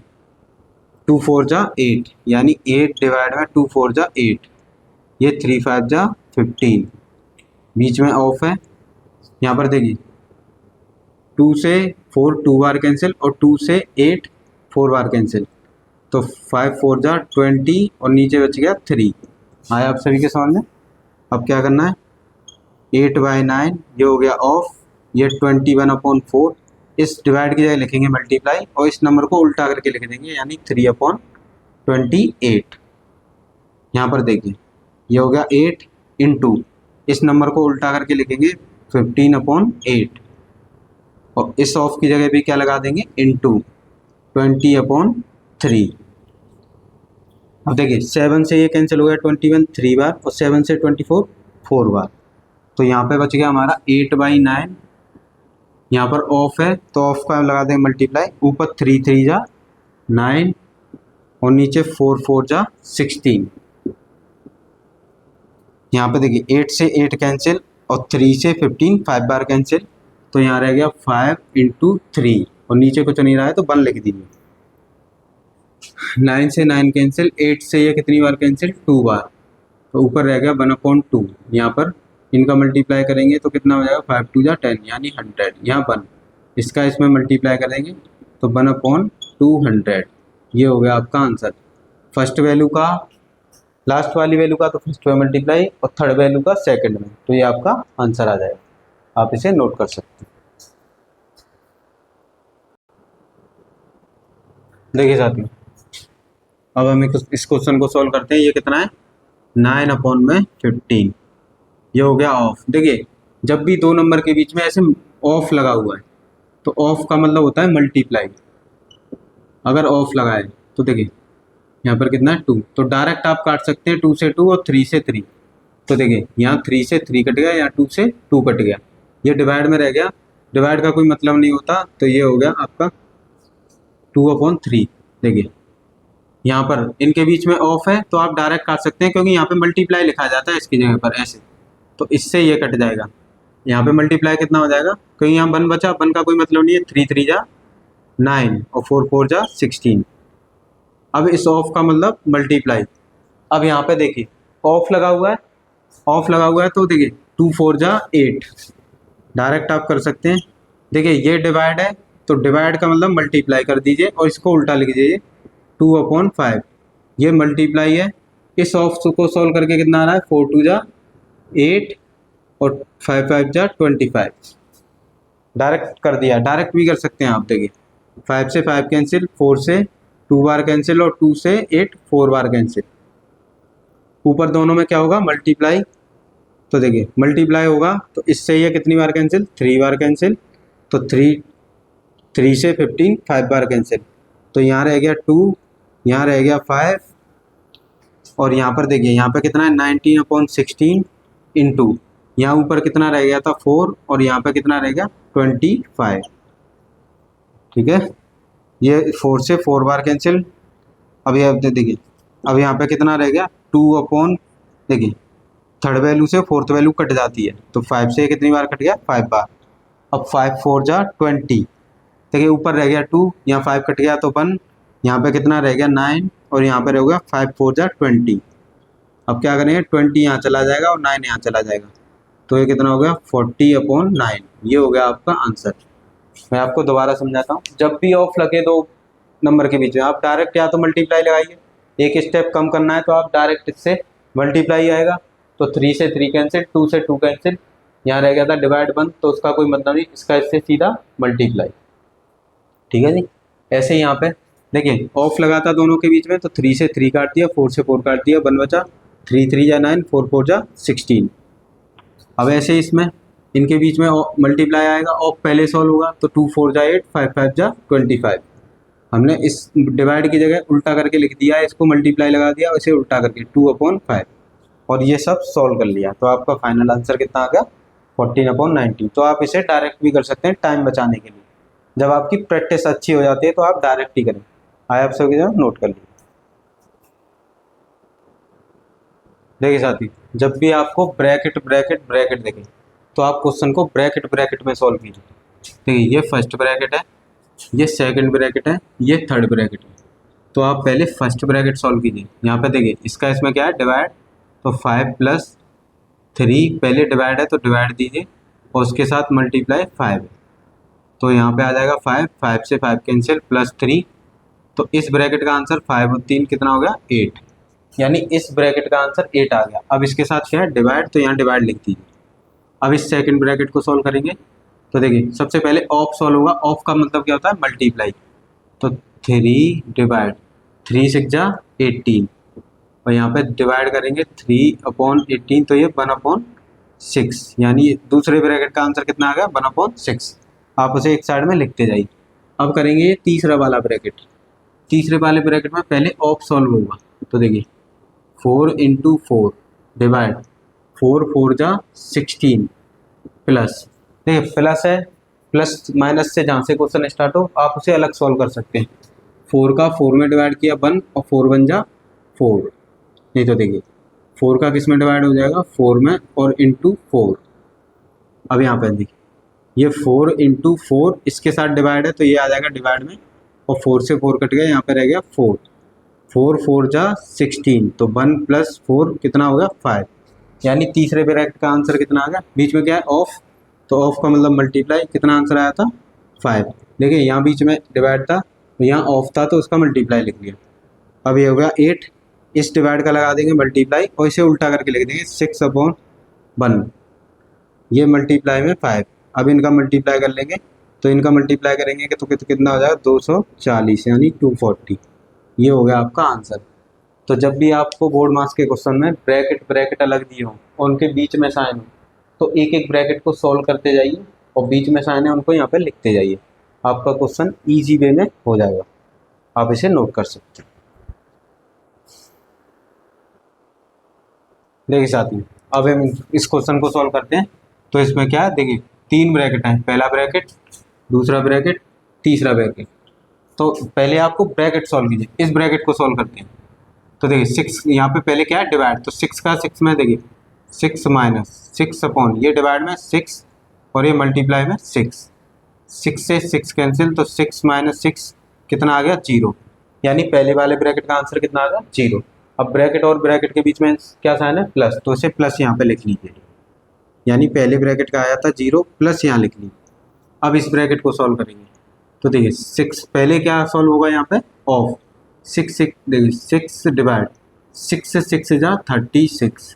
2 4 जा 8, यानी 8 डिवाइड में 2 4 जा 8, ये 3 5 जा 15, बीच में ऑफ है। यहाँ पर देखिए 2 से 4 2 बार कैंसिल और 2 से 8 4 बार कैंसिल, तो 5 4 जा 20 और नीचे बच गया 3। आया आप सभी के समझ में। अब क्या करना है, 8/9 ये हो गया ऑफ, ये 21/4, इस डिवाइड की जगह लिखेंगे मल्टीप्लाई और इस नंबर को उल्टा करके लिख देंगे, यानी 3/28। यहाँ पर देखिए ये हो गया 8 इंटू, इस नंबर को उल्टा करके लिखेंगे 15/8, और इस ऑफ की जगह भी क्या लगा देंगे इंटू 20/3। अब देखिए 7 से ये कैंसिल हो गया 21 3 बार, और 7 से 24 4 बार, तो यहाँ पे बच गया हमारा 8/9। यहाँ पर ऑफ है तो ऑफ का लगा देंगे मल्टीप्लाई, ऊपर 3 3 जा 9 और नीचे 4 4 जा 16। यहाँ पे देखिए 8 से 8 कैंसिल और 3 से 15 5 बार कैंसिल, तो यहाँ रह गया 5 इंटू 3 और नीचे कुछ नहीं रहा है तो 1 लिख दीजिए। 9 से 9 कैंसिल, 8 से ये कितनी बार कैंसिल 2 बार, तो ऊपर रह गया 1/2। यहाँ पर इनका मल्टीप्लाई करेंगे तो कितना हो जाएगा 5 2 जा 10, यानी 100, यहाँ 1, इसका इसमें मल्टीप्लाई करेंगे तो 1/200। ये हो गया आपका आंसर। फर्स्ट वैल्यू का लास्ट वाली वैल्यू का तो फर्स्ट में मल्टीप्लाई और थर्ड वैल्यू का सेकंड में, तो ये आपका आंसर आ जाएगा। आप इसे नोट कर सकते हैं। देखिए साथियों, अब हम इस क्वेश्चन को सॉल्व करते हैं। ये कितना है 9/15, ये हो गया ऑफ। देखिए जब भी दो नंबर के बीच में ऐसे ऑफ लगा हुआ है तो ऑफ का मतलब होता है मल्टीप्लाई। अगर ऑफ लगा है तो देखिए यहाँ पर कितना है 2, तो डायरेक्ट आप काट सकते हैं 2 से 2 और 3 से 3। तो देखिए यहाँ 3 से 3 कट गया, यहाँ 2 से 2 कट गया, ये डिवाइड में रह गया, डिवाइड का कोई मतलब नहीं होता, तो ये हो गया आपका 2/3। देखिए यहाँ पर इनके बीच में ऑफ है तो आप डायरेक्ट काट सकते हैं, क्योंकि यहाँ पे मल्टीप्लाई लिखा जाता है इसकी जगह पर ऐसे, तो इससे ये कट जाएगा। यहाँ पे मल्टीप्लाई कितना हो जाएगा, क्योंकि यहाँ 1 बचा, 1 का कोई मतलब नहीं है, 3 3 जा 9 और 4 4 जा 16। अब इस ऑफ का मतलब मल्टीप्लाई। अब यहाँ पे देखिए ऑफ लगा हुआ है, ऑफ लगा हुआ है तो देखिए 2 4 जा 8, डायरेक्ट आप कर सकते हैं। देखिए ये डिवाइड है तो डिवाइड का मतलब मल्टीप्लाई कर दीजिए और इसको उल्टा लिख दीजिए 2/5, ये मल्टीप्लाई है। इस ऑफ को सॉल्व करके कितना आ रहा है 4 2 जा 8 और 5 5 जा 25, डायरेक्ट कर दिया। डायरेक्ट भी कर सकते हैं आप। देखिए 5 से 5 कैंसिल, 4 से 2 बार कैंसिल और 2 से 8 4 बार कैंसिल, ऊपर दोनों में क्या होगा मल्टीप्लाई, तो देखिए मल्टीप्लाई होगा तो इससे ये कितनी बार कैंसिल, 3 बार कैंसिल, तो 3 से 15 5 बार कैंसिल, तो यहाँ रह गया 2, यहाँ रह गया 5, और यहाँ पर देखिए यहाँ पे कितना है 19/16 इंटू, यहाँ ऊपर कितना रह गया था 4, और यहाँ पे कितना रह गया 25। ठीक है, ये 4 से 4 बार कैंसिल। अब ये देखिए अब यहाँ पे कितना रह गया 2 देखिए थर्ड वैल्यू से फोर्थ वैल्यू कट जाती है, तो 5 से कितनी बार कट गया 5 बार। अब 5 4 जा 20, देखिए ऊपर रह गया 2, यहाँ 5 कट गया तो 1, यहाँ पे कितना रह गया 9, और यहाँ पे रह गया 5 4 जा 20। अब क्या करेंगे 20 यहाँ चला जाएगा और 9 यहाँ चला जाएगा, तो ये कितना हो गया 40/9। ये हो गया आपका आंसर। मैं आपको दोबारा समझाता हूँ, जब भी ऑफ लगे दो नंबर के बीच में आप डायरेक्ट या तो मल्टीप्लाई लगाइए, एक स्टेप कम करना है तो आप डायरेक्ट इससे मल्टीप्लाई आएगा, तो 3 से 3 कैंसिल, 2 से 2 कैंसिल, यहाँ रह गया था डिवाइड 1, तो उसका कोई मतलब नहीं, इसका इससे सीधा मल्टीप्लाई। ठीक है जी। ऐसे ही यहाँ पे देखिए ऑफ लगा था दोनों के बीच में, तो 3 से 3 काट दिया, 4 से 4 काट दिया, 1 बचा, 3 3 जा 9, 4 4 जा 16। अब ऐसे इसमें इनके बीच में मल्टीप्लाई आएगा, ऑफ पहले सॉल्व होगा, तो 2 4 जा 8, 5 5 जा 25। हमने इस डिवाइड की जगह उल्टा करके लिख दिया है, इसको मल्टीप्लाई लगा दिया, इसे उल्टा करके 2/5, और ये सब सॉल्व कर लिया, तो आपका फाइनल आंसर कितना आ गया 14/90। तो आप इसे डायरेक्ट भी कर सकते हैं टाइम बचाने के लिए, जब आपकी प्रैक्टिस अच्छी हो जाती है तो आप डायरेक्ट ही करें। आया आप सभी नोट कर लीजिए। देखिए साथी, जब भी आपको ब्रैकेट ब्रैकेट ब्रैकेट देखें तो आप क्वेश्चन को ब्रैकेट ब्रैकेट में सॉल्व कीजिए। देखिए ये फर्स्ट ब्रैकेट है, ये सेकंड ब्रैकेट है, ये थर्ड ब्रैकेट है, तो आप पहले फर्स्ट ब्रैकेट सॉल्व कीजिए। यहाँ पे देखिए इसका इसमें क्या है डिवाइड, तो 5 + 3 पहले डिवाइड है तो डिवाइड दीजिए, और उसके साथ मल्टीप्लाई 5 है, तो यहाँ पे आ जाएगा 5, 5 से 5 कैंसिल, +3, तो इस ब्रैकेट का आंसर 5 और 3 कितना हो गया 8, यानी इस ब्रैकेट का आंसर 8 आ गया। अब इसके साथ क्या है डिवाइड, तो यहाँ डिवाइड लिख दीजिए। अब इस सेकंड ब्रैकेट को सॉल्व करेंगे, तो देखिए सबसे पहले ऑफ सॉल्व होगा, ऑफ का मतलब क्या होता है मल्टीप्लाई, तो 3 डिवाइड 3 6 जा 18, और यहाँ पे डिवाइड करेंगे 3/18, तो ये 1/6, यानी दूसरे ब्रैकेट का आंसर कितना आ गया 1/6। आप उसे एक साइड में लिखते जाइए। अब करेंगे ये तीसरा वाला ब्रैकेट, तीसरे वाले ब्रैकेट में पहले ऑफ सॉल्व होगा, तो देखिए 4 × 4 डिवाइड 4 4 जा 16, प्लस, देखिए प्लस है, प्लस माइनस से जहाँ से क्वेश्चन स्टार्ट हो आप उसे अलग सॉल्व कर सकते हैं। 4 का 4 में डिवाइड किया 1, और 4 1 जा 4, नहीं तो देखिए 4 का किस में डिवाइड हो जाएगा 4 में, और इंटू 4। अब यहाँ पे देखिए ये 4 × 4 इसके साथ डिवाइड है, तो ये आ जाएगा डिवाइड में, और 4 से 4 कट गया, यहाँ पे रह गया 4, 4 4 जा 16, तो 1 + 4 कितना हो गया 5, यानी तीसरे ब्रैकेट का आंसर कितना आ गया। बीच में क्या है ऑफ, तो ऑफ का मतलब मल्टीप्लाई, कितना आंसर आया था 5। देखिए यहाँ बीच में डिवाइड था, तो यहाँ ऑफ था तो उसका मल्टीप्लाई लिख दिया। अब ये हो गया 8, इस डिवाइड का लगा देंगे मल्टीप्लाई, और इसे उल्टा करके लिख देंगे 6/1, ये मल्टीप्लाई में 5। अब इनका मल्टीप्लाई कर लेंगे, तो इनका मल्टीप्लाई करेंगे तो कितना हो जाएगा 240, यानी 240। ये हो गया आपका आंसर। तो जब भी आपको बोर्ड मार्क्स के क्वेश्चन में ब्रैकेट ब्रैकेट अलग दिए हों और उनके बीच में साइन हो, तो एक एक ब्रैकेट को सॉल्व करते जाइए, और बीच में साइन है उनको यहाँ पे लिखते जाइए, आपका क्वेश्चन ईजी वे में हो जाएगा। आप इसे नोट कर सकते हैं। देखिए साथियों, अब हम इस क्वेश्चन को सॉल्व करते हैं। तो इसमें क्या है, देखिए 3 ब्रैकेट हैं, पहला ब्रैकेट, दूसरा ब्रैकेट, तीसरा ब्रैकेट। तो पहले आपको ब्रैकेट सॉल्व कीजिए, इस ब्रैकेट को सॉल्व करते हैं। तो देखिए 6 यहाँ पे पहले क्या है डिवाइड, तो 6 का 6 में देखिए 6 - 6 ये डिवाइड में 6, और ये मल्टीप्लाई में 6, 6 से 6 कैंसिल, तो 6 - 6 कितना आ गया 0, यानी पहले वाले ब्रैकेट का आंसर कितना आ गया 0। अब ब्रैकेट और ब्रैकेट के बीच में क्या साइन है प्लस, तो इसे प्लस यहाँ पे लिख लीजिए, यानी पहले ब्रैकेट का आया था 0, प्लस यहाँ लिख लीजिए। अब इस ब्रैकेट को सॉल्व करेंगे, तो देखिए 6 पहले क्या सॉल्व होगा यहाँ पे ऑफ, 6 देखिए 6 डिवाइड 6 से 6 जा 36,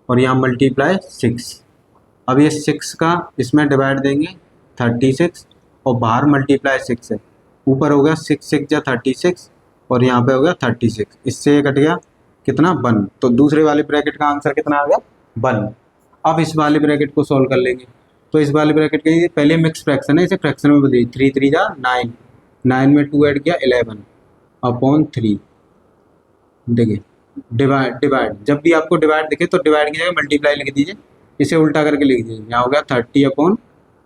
और यहाँ मल्टीप्लाई 6। अब ये 6 का इसमें डिवाइड देंगे 36, और बाहर मल्टीप्लाई 6 है, ऊपर हो गया 6 6 जा 36, और यहाँ पे हो गया 36, इससे ये कट गया कितना 1, तो दूसरे वाले ब्रैकेट का आंसर कितना आ गया 1। अब इस वाले ब्रैकेट को सॉल्व कर लेंगे। तो इस वाले ब्रैकेट के लिए पहले मिक्स फ्रैक्शन है, इसे फ्रैक्शन में बदलिए। 3 3 जा 9, 9 में 2 ऐड किया 11 अपॉन 3। देखिए डिवाइड डिवाइड, जब भी आपको डिवाइड दिखे तो डिवाइड की जगह मल्टीप्लाई लिख दीजिए, इसे उल्टा करके लिख दीजिए। यहाँ हो गया 30 अपॉन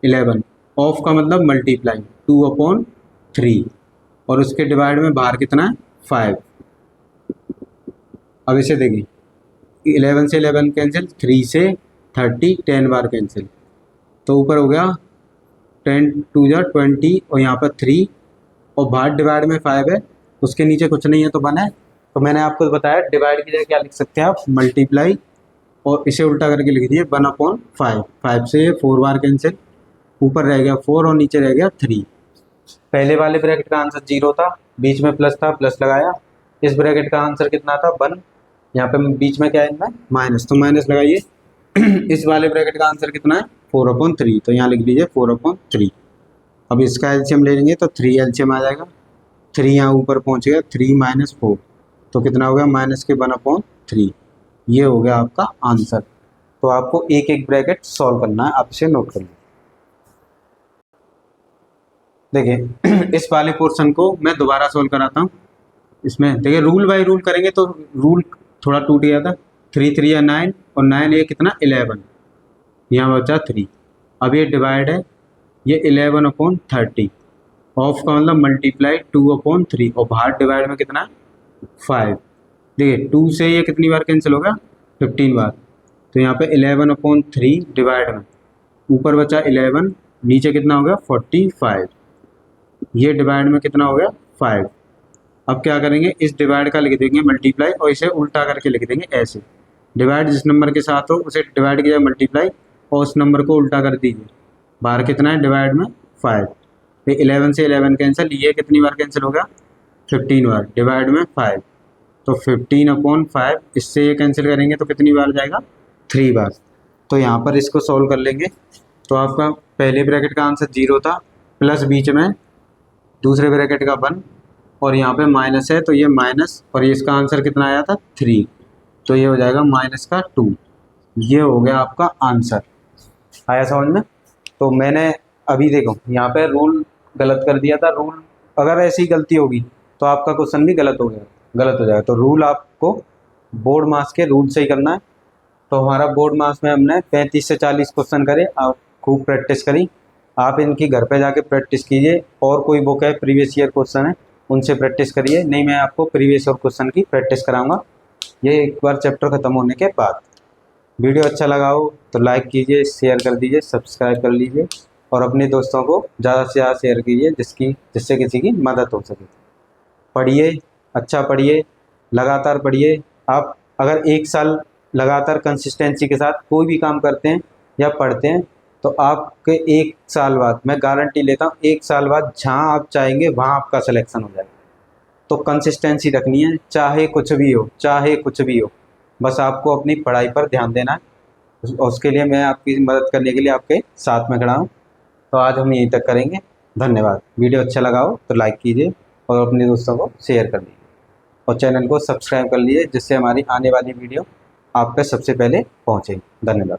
11, ऑफ का मतलब मल्टीप्लाई 2 अपॉन 3, और उसके डिवाइड में बाहर कितना है 5। अब इसे देखिए 11 से 11 कैंसिल, 3 से 30, 10 बार कैंसिल, तो ऊपर हो गया 10 2 जा 20 और यहाँ पर 3, और बाहर डिवाइड में 5 है, उसके नीचे कुछ नहीं है तो 1 है। तो मैंने आपको बताया डिवाइड की जगह क्या लिख सकते हैं आप, मल्टीप्लाई, और इसे उल्टा करके लिख दिए 1 अपॉन 5। 5 से 4 बार कैंसिल, ऊपर रह गया 4 और नीचे रह गया 3। पहले वाले ब्रैकेट का आंसर 0 था, बीच में प्लस था, प्लस लगाया। इस ब्रैकेट का आंसर कितना था 1, यहाँ पे बीच में क्या है इनमें माइनस, तो माइनस लगाइए। इस वाले ब्रैकेट का आंसर कितना है 4 अपॉन 3, तो यहाँ लिख लीजिए 4 अपॉन 3। अब इसका एलसीएम ले लेंगे तो 3 एलसीएम आ जाएगा। 3 यहाँ ऊपर पहुँच गया, 3 माइनस 4, तो कितना हो गया माइनस के 1 अपॉन 3। ये हो गया आपका आंसर। तो आपको एक एक ब्रैकेट सॉल्व करना है, आप इसे नोट कर लीजिए। देखिए इस वाले पोर्शन को मैं दोबारा सॉल्व कराता हूँ। इसमें देखिए रूल बाय रूल करेंगे तो रूल थोड़ा टूट गया था। 3 3 या 9 और 9 ये कितना 11, यहाँ बचा 3। अब ये डिवाइड है, ये 11 अपॉन 30, ऑफ का मतलब मल्टीप्लाई 2 अपॉन 3, और बाहर डिवाइड में कितना 5। देखिए 2 से ये कितनी बार कैंसिल होगा 15 बार, तो यहाँ पे 11 अपॉन 3 डिवाइड में ऊपर बचा 11, नीचे कितना हो गया 45, ये डिवाइड में कितना हो गया 5। अब क्या करेंगे, इस डिवाइड का लिख देंगे मल्टीप्लाई, और इसे उल्टा करके लिख देंगे ऐसे। डिवाइड जिस नंबर के साथ हो उसे डिवाइड किया मल्टीप्लाई, और उस नंबर को उल्टा कर दीजिए। बाहर कितना है डिवाइड में 5, फिर 11 से 11 कैंसिल, ये कितनी बार कैंसिल होगा 15 बार, डिवाइड में 5, तो 15 अपॉन 5, इससे ये कैंसिल करेंगे तो कितनी बार जाएगा 3 बार। तो यहाँ पर इसको सॉल्व कर लेंगे। तो आपका पहले ब्रैकेट का आंसर 0 था, प्लस बीच में दूसरे ब्रैकेट का 1, और यहाँ पे माइनस है तो ये माइनस, और ये इसका आंसर कितना आया था 3, तो ये हो जाएगा माइनस का 2। ये हो गया आपका आंसर। आया समझ में? तो मैंने अभी देखो यहाँ पे रूल गलत कर दिया था। रूल अगर ऐसी गलती होगी तो आपका क्वेश्चन भी गलत हो जाएगा। तो रूल आपको बोर्ड मार्क्स के रूल से ही करना है। तो हमारा बोर्ड मार्क्स में हमने 35 से 40 क्वेश्चन करे, आप खूब प्रैक्टिस करी। आप इनकी घर पे जाके प्रैक्टिस कीजिए, और कोई बुक है प्रीवियस ईयर क्वेश्चन है उनसे प्रैक्टिस करिए, नहीं मैं आपको प्रीवियस ईयर क्वेश्चन की प्रैक्टिस कराऊंगा ये एक बार चैप्टर ख़त्म होने के बाद। वीडियो अच्छा लगा हो तो लाइक कीजिए, शेयर कर दीजिए, सब्सक्राइब कर लीजिए, और अपने दोस्तों को ज़्यादा से ज़्यादा शेयर कीजिए जिससे किसी की मदद हो सके। पढ़िए, अच्छा पढ़िए, लगातार पढ़िए। आप अगर 1 साल लगातार कंसिस्टेंसी के साथ कोई भी काम करते हैं या पढ़ते हैं तो आपके 1 साल बाद, मैं गारंटी लेता हूँ 1 साल बाद जहाँ आप चाहेंगे वहाँ आपका सिलेक्शन हो जाएगा। तो कंसिस्टेंसी रखनी है, चाहे कुछ भी हो, बस आपको अपनी पढ़ाई पर ध्यान देना है। उसके लिए मैं आपकी मदद करने के लिए आपके साथ में खड़ा हूँ। तो आज हम यहीं तक करेंगे। धन्यवाद। वीडियो अच्छा लगा हो तो लाइक कीजिए और अपने दोस्तों को शेयर कर दीजिए, और चैनल को सब्सक्राइब कर लीजिए जिससे हमारी आने वाली वीडियो आप पे सबसे पहले पहुँचे। धन्यवाद।